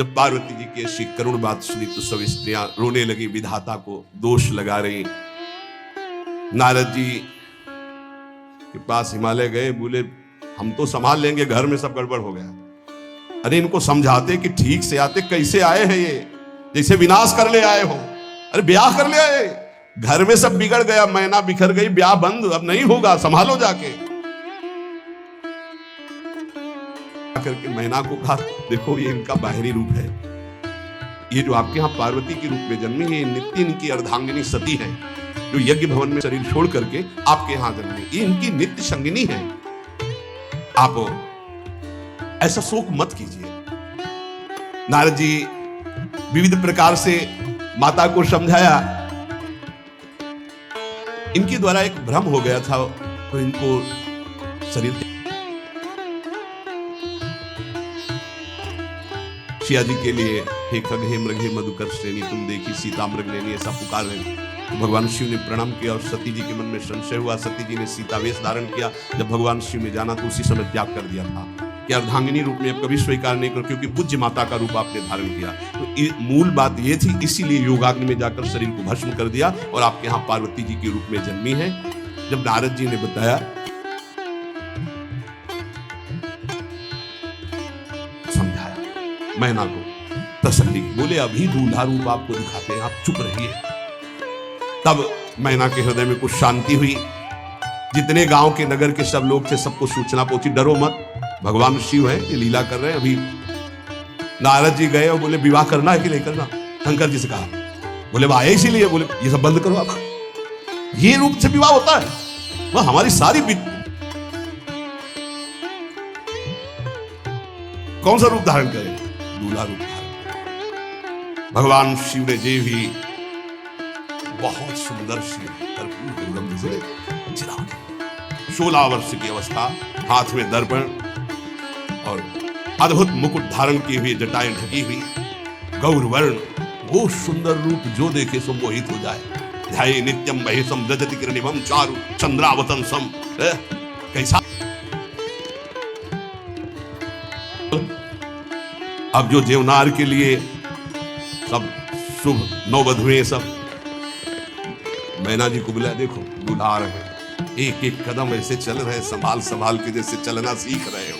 जब पार्वती जी की ऐसी करुण बात सुनी तो सब स्त्रियां रोने लगी, विधाता को दोष लगा रही। नारद जी के पास हिमालय गए, बोले हम तो संभाल लेंगे, घर में सब गड़बड़ हो गया। अरे इनको समझाते कि ठीक से आते, कैसे आए हैं ये, जैसे विनाश कर ले आए हो। अरे ब्याह कर ले आए, घर में सब बिगड़ गया, मैना बिखर गई, ब्याह बंद, अब नहीं होगा, संभालो जाके। करके मैना को कहा, देखो ये इनका बाहरी रूप है, ये जो आपके यहाँ पार्वती के रूप में जन्मी, ये नित्य इनकी अर्धांगिनी सती है, जो यज्ञ भवन में शरीर छोड़ करके आपके यहां जन्मी, ये इनकी नित्य संगिनी है। आप ऐसा शोक मत कीजिए। नारद जी विविध प्रकार से माता को समझाया। इनके द्वारा एक भ्रम हो गया था, तो इनको शरीर सिया जी के लिए हे खग हे मृग हे मधुकर श्रेणी तुम देखी सीता मृग लेनी, ऐसा पुकार रहे। तो भगवान शिव ने प्रणाम किया और सती जी के मन में संशय हुआ। सती जी ने सीता वेश धारण किया। जब भगवान शिव ने जाना तो उसी समय त्याग कर दिया था कि अर्धांगिनी रूप में अब कभी स्वीकार नहीं करो, क्योंकि पूज्य माता का रूप आपने धारण किया। तो मूल बात ये थी, इसीलिए योगाग्नि में जाकर शरीर को भस्म कर दिया और आपके यहाँ पार्वती जी के रूप में जन्मी है। जब नारद जी ने बताया, समझाया मैना को, तसल्ली, बोले अभी दूल्हा रूप आपको दिखाते हैं, आप चुप रहिए। तब मैना के हृदय में कुछ शांति हुई। जितने गांव के नगर के सब लोग थे, सबको सूचना पहुंची, डरो मत, भगवान शिव है, ये लीला कर रहे हैं। अभी नारद जी गए और बोले विवाह करना है कि नहीं करना, शंकर जी से कहा। बोले आए इसीलिए, बोले ये सब बंद करो आप, ये रूप से विवाह होता है, वह हमारी सारी कौन सा रूप धारण करे, दूल्हा रूप धारण करे। भगवान शिव ने जे भी बहुत सुंदर सी कर्पूर से 16 वर्ष की अवस्था, हाथ में दर्पण और अद्भुत मुकुट धारण किए हुए, जटाएं ढकी हुई, गौरवर्ण, वो सुंदर रूप जो देखे सो मोहित हो जाए। ध्याये नित्यम महेशम रजति किरणिमं चारु चंद्रावतंसम। कैसा अब जो जेवनार के लिए सब शुभ नववधुएं सब मैना जी को बुलाया, देखो दूल्हा आ रहे हैं, एक एक कदम ऐसे चल रहे, संभाल संभाल के जैसे चलना सीख रहे हो।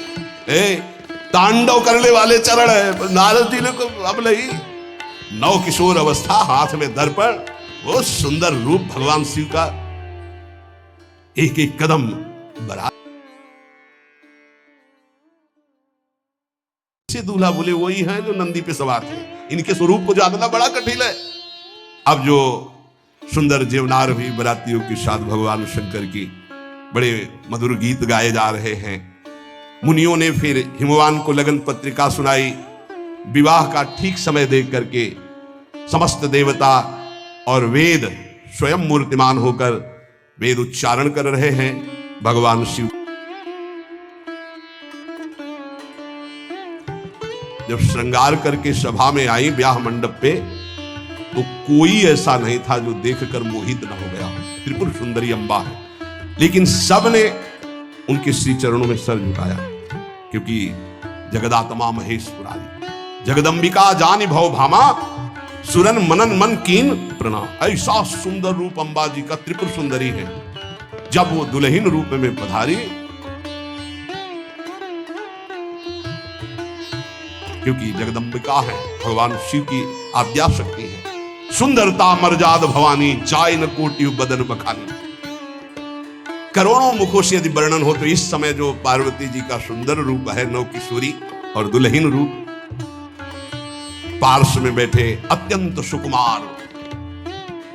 तांडव करने वाले चरण है। नारद जी ने को अब नहीं, नव किशोर अवस्था, हाथ में दर्पण, वो सुंदर रूप भगवान शिव का, एक एक कदम बरा दूल्हा बोले वही है जो नंदी पे सवार थे, इनके स्वरूप को जानना बड़ा कठिन है। अब जो सुंदर जेवनार भी बरातियों के साथ भगवान शंकर की बड़े मधुर गीत गाए जा रहे हैं। मुनियों ने फिर हिमवान को लगन पत्रिका सुनाई। विवाह का ठीक समय देख करके समस्त देवता और वेद स्वयं मूर्तिमान होकर वेद उच्चारण कर रहे हैं। भगवान शिव जब श्रृंगार करके सभा में आई ब्याह मंडप पे, तो कोई ऐसा नहीं था जो देखकर मोहित न हो गया। त्रिपुर सुंदरी अम्बा है, लेकिन सब ने उनके श्री चरणों में सर झुकाया, क्योंकि जगदात्मा महेश पुरारी, जगदम्बिका जानि भव भामा, सुरन मनन मन कीन प्रणाम। ऐसा सुंदर रूप अम्बा जी का, त्रिपुर सुंदरी है। जब वो दुल्हन रूप में पधारी, क्योंकि जगदम्बिका है, भगवान शिव की आद्या शक्ति है। सुंदरता मर्याद भवानी, जाय न कोटि बदन बखानी। करोड़ों मुखों से यदि वर्णन हो तो इस समय जो पार्वती जी का सुंदर रूप है, नव किशोरी और दुल्हन रूप, पार्श्व में बैठे अत्यंत सुकुमार,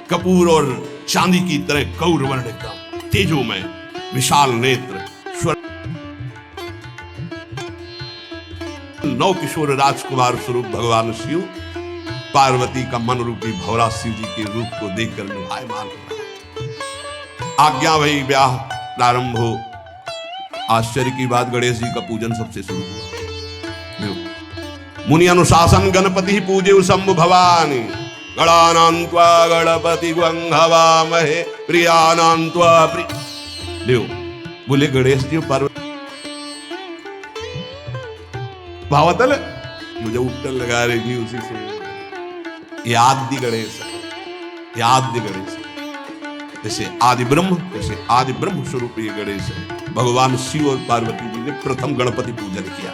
कपूर और चांदी की तरह गौरवर्ण, एकदम तेजोमय, विशाल नेत्र, नव किशोर राजकुमार स्वरूप भगवान शिव पार्वती का मन रूपी भौरा शिव जी के रूप को देखकर निभायमान हो रहा। आज्ञा भई, ब्याह प्रारंभ हो। आश्चर्य की बात, गणेश जी का पूजन सबसे शुरू हुआ। मुनि अनुशासन गणपति पूजे शंभु भवानी, गणानान्त्वा गणपति गंघवामहे, प्रियानान्त्वा प्रिय। बोले गणेश जी पार्वती भावतल ये जो उपटन लगा रही थी उसी से। ये आदि गणेश है, ये आदि गणेश है। जैसे आदि ब्रह्म, जैसे आदि ब्रह्म स्वरूप ये गणेश है। भगवान शिव और पार्वती जी ने प्रथम गणपति पूजन किया।